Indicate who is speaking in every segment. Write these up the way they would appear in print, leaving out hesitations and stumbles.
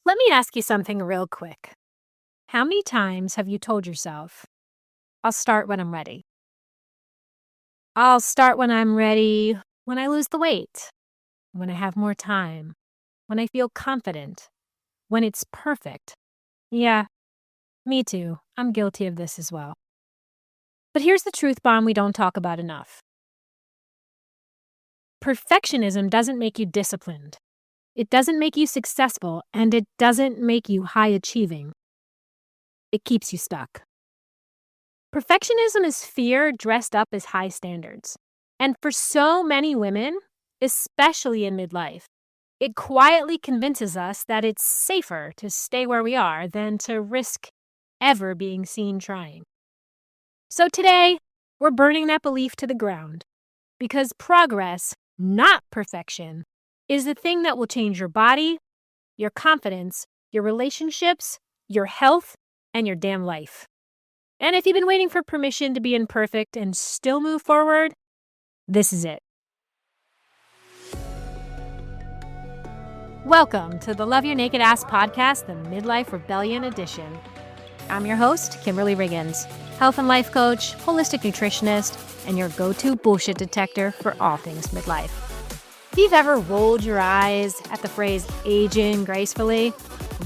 Speaker 1: Let me ask you something real quick. How many times have you told yourself, I'll start when I'm ready? I'll start when I'm ready when I lose the weight, when I have more time, when I feel confident, when it's perfect. Yeah, me too. I'm guilty of this as well. But here's the truth bomb we don't talk about enough. Perfectionism doesn't make you disciplined. It doesn't make you successful, and it doesn't make you high achieving. It keeps you stuck. Perfectionism is fear dressed up as high standards. And for so many women, especially in midlife, it quietly convinces us that it's safer to stay where we are than to risk ever being seen trying. So today, we're burning that belief to the ground because progress, not perfection, is the thing that will change your body, your confidence, your relationships, your health, and your damn life. And if you've been waiting for permission to be imperfect and still move forward, this is it. Welcome to the Love Your Naked Ass podcast, the Midlife Rebellion edition. I'm your host, Kimberly Riggins, health and life coach, holistic nutritionist, and your go-to bullshit detector for all things midlife. If you've ever rolled your eyes at the phrase aging gracefully,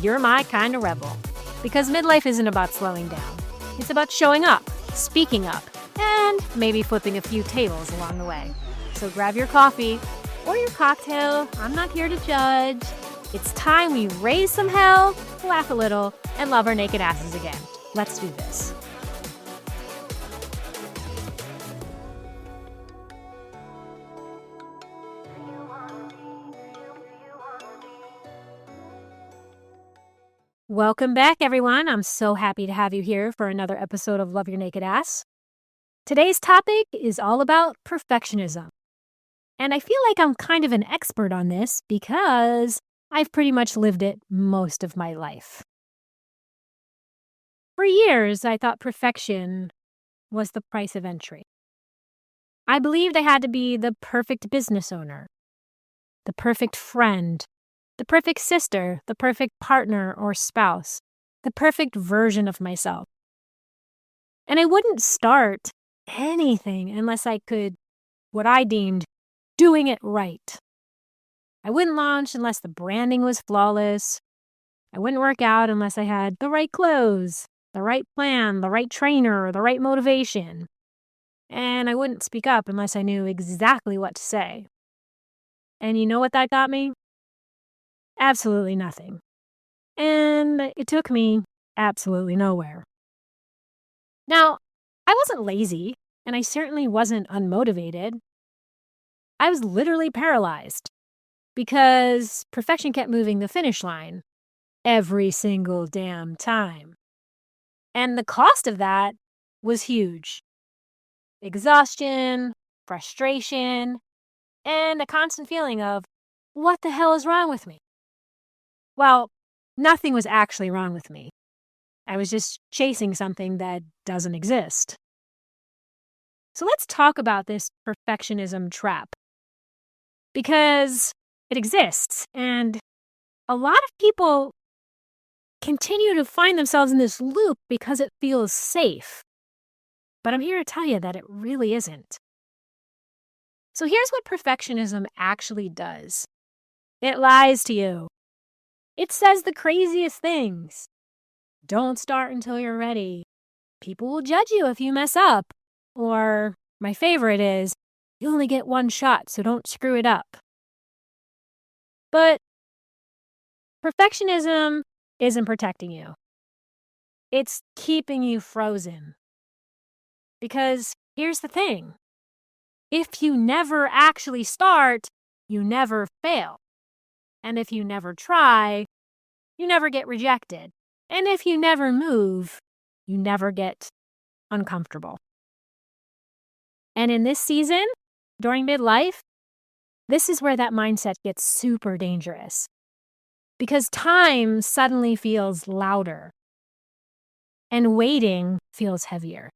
Speaker 1: you're my kind of rebel. Because midlife isn't about slowing down. It's about showing up, speaking up, and maybe flipping a few tables along the way. So grab your coffee or your cocktail. I'm not here to judge. It's time we raise some hell, laugh a little, and love our naked asses again. Let's do this. Welcome back, everyone. I'm so happy to have you here for another episode of Love Your Naked Ass. Today's topic is all about perfectionism. And I feel like I'm kind of an expert on this because I've pretty much lived it most of my life. For years, I thought perfection was the price of entry. I believed I had to be the perfect business owner, the perfect friend, the perfect sister, the perfect partner or spouse, the perfect version of myself. And I wouldn't start anything unless I could, what I deemed, doing it right. I wouldn't launch unless the branding was flawless. I wouldn't work out unless I had the right clothes, the right plan, the right trainer, the right motivation. And I wouldn't speak up unless I knew exactly what to say. And you know what that got me? Absolutely nothing. And it took me absolutely nowhere. Now, I wasn't lazy, and I certainly wasn't unmotivated. I was literally paralyzed because perfection kept moving the finish line every single damn time. And the cost of that was huge. Exhaustion, frustration, and a constant feeling of, what the hell is wrong with me? Well, nothing was actually wrong with me. I was just chasing something that doesn't exist. So let's talk about this perfectionism trap. Because it exists, and a lot of people continue to find themselves in this loop because it feels safe. But I'm here to tell you that it really isn't. So here's what perfectionism actually does. It lies to you. It says the craziest things. Don't start until you're ready. People will judge you if you mess up. Or, my favorite is, you only get one shot, so don't screw it up. But perfectionism isn't protecting you. It's keeping you frozen. Because here's the thing. If you never actually start, you never fail. And if you never try, you never get rejected. And if you never move, you never get uncomfortable. And in this season, during midlife, this is where that mindset gets super dangerous. Because time suddenly feels louder. And waiting feels heavier.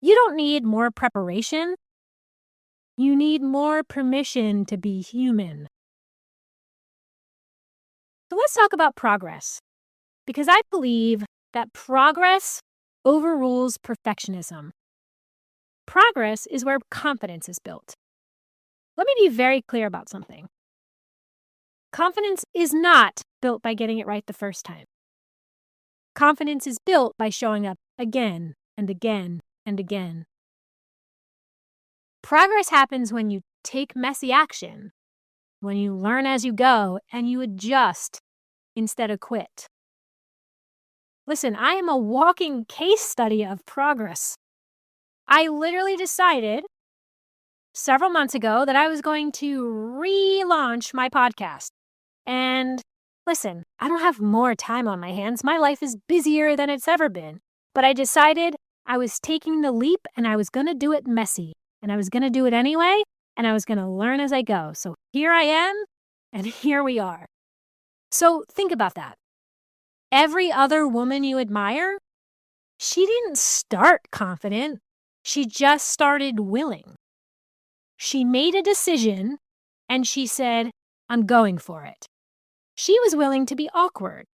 Speaker 1: You don't need more preparation. You need more permission to be human. So let's talk about progress, because I believe that progress overrules perfectionism. Progress is where confidence is built. Let me be very clear about something. Confidence is not built by getting it right the first time. Confidence is built by showing up again and again and again. Progress happens when you take messy action, when you learn as you go and you adjust instead of quit. Listen, I am a walking case study of progress. I literally decided several months ago that I was going to relaunch my podcast. And listen, I don't have more time on my hands. My life is busier than it's ever been. But I decided I was taking the leap and I was going to do it messy. And I was going to do it anyway. And I was going to learn as I go. So here I am, and here we are. So think about that. Every other woman you admire, she didn't start confident. She just started willing. She made a decision and she said, I'm going for it. She was willing to be awkward.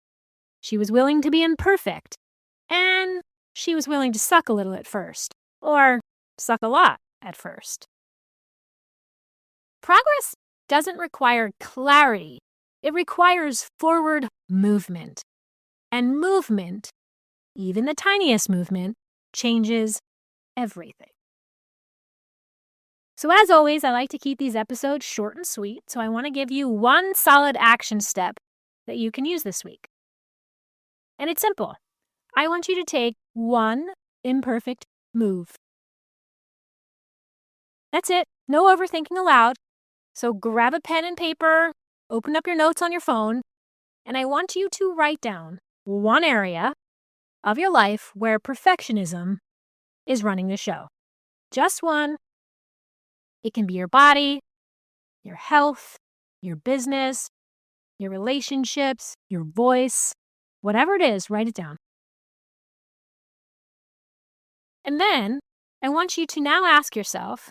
Speaker 1: She was willing to be imperfect. And she was willing to suck a little at first, or suck a lot at first. Progress doesn't require clarity. It requires forward movement. And movement, even the tiniest movement, changes everything. So as always, I like to keep these episodes short and sweet, so I want to give you one solid action step that you can use this week. And it's simple. I want you to take one imperfect move. That's it. No overthinking allowed. So grab a pen and paper, open up your notes on your phone, and I want you to write down one area of your life where perfectionism is running the show. Just one. It can be your body, your health, your business, your relationships, your voice, whatever it is, write it down. And then I want you to now ask yourself,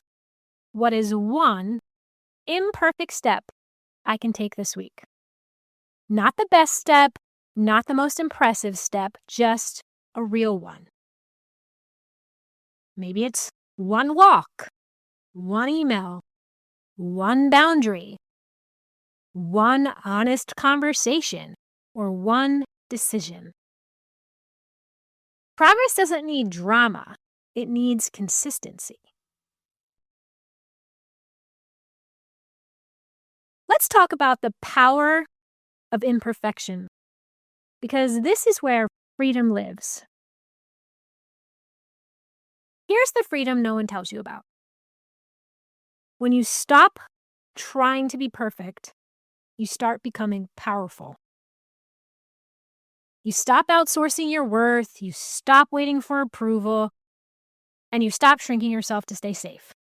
Speaker 1: what is one imperfect step I can take this week? Not the best step, not the most impressive step, just a real one. Maybe it's one walk, one email, one boundary, one honest conversation, or one decision. Progress doesn't need drama. It needs consistency. Let's talk about the power of imperfection, because this is where freedom lives. Here's the freedom no one tells you about. When you stop trying to be perfect, you start becoming powerful. You stop outsourcing your worth, you stop waiting for approval, and you stop shrinking yourself to stay safe.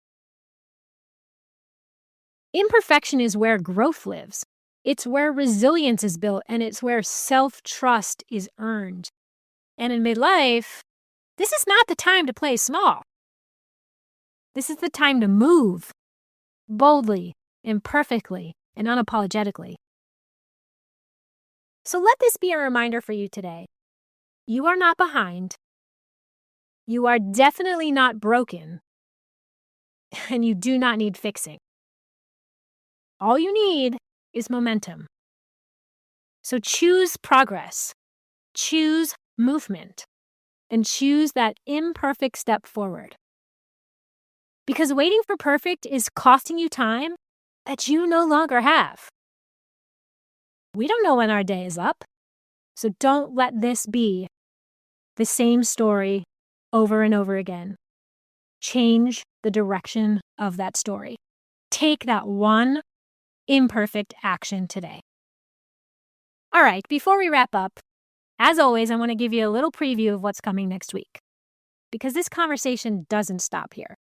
Speaker 1: Imperfection is where growth lives. It's where resilience is built, and it's where self-trust is earned. And in midlife, this is not the time to play small. This is the time to move boldly, imperfectly, and unapologetically. So let this be a reminder for you today. You are not behind. You are definitely not broken. And you do not need fixing. All you need is momentum. So choose progress, choose movement, and choose that imperfect step forward. Because waiting for perfect is costing you time that you no longer have. We don't know when our day is up, so don't let this be the same story over and over again. Change the direction of that story. Take that one imperfect action today. All right, before we wrap up, as always, I want to give you a little preview of what's coming next week, because this conversation doesn't stop here.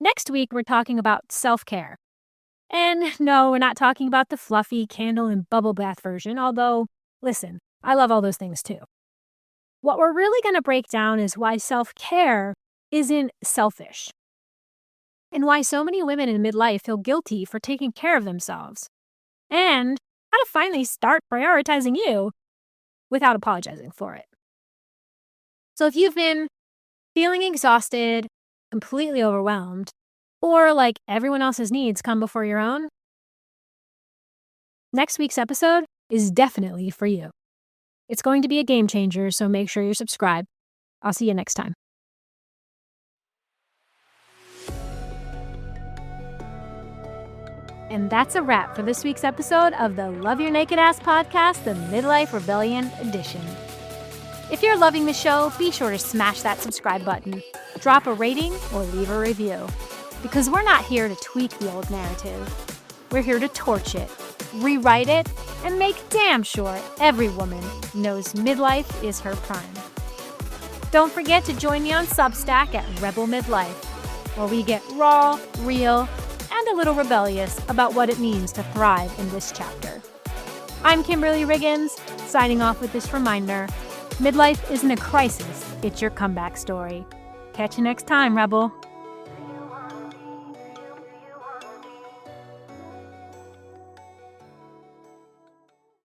Speaker 1: Next week, we're talking about self-care. And no, we're not talking about the fluffy candle and bubble bath version, although, listen, I love all those things too. What we're really going to break down is why self-care isn't selfish, and why so many women in midlife feel guilty for taking care of themselves, and how to finally start prioritizing you without apologizing for it. So if you've been feeling exhausted, completely overwhelmed, or like everyone else's needs come before your own, next week's episode is definitely for you. It's going to be a game changer, so make sure you're subscribed. I'll see you next time. And that's a wrap for this week's episode of the Love Your Naked Ass podcast, the Midlife Rebellion edition. If you're loving the show, be sure to smash that subscribe button, drop a rating, or leave a review. Because we're not here to tweak the old narrative. We're here to torch it, rewrite it, and make damn sure every woman knows midlife is her prime. Don't forget to join me on Substack at Rebel Midlife, where we get raw, real, and a little rebellious about what it means to thrive in this chapter. I'm Kimberly Riggins, signing off with this reminder: midlife isn't a crisis, it's your comeback story. Catch you next time, Rebel.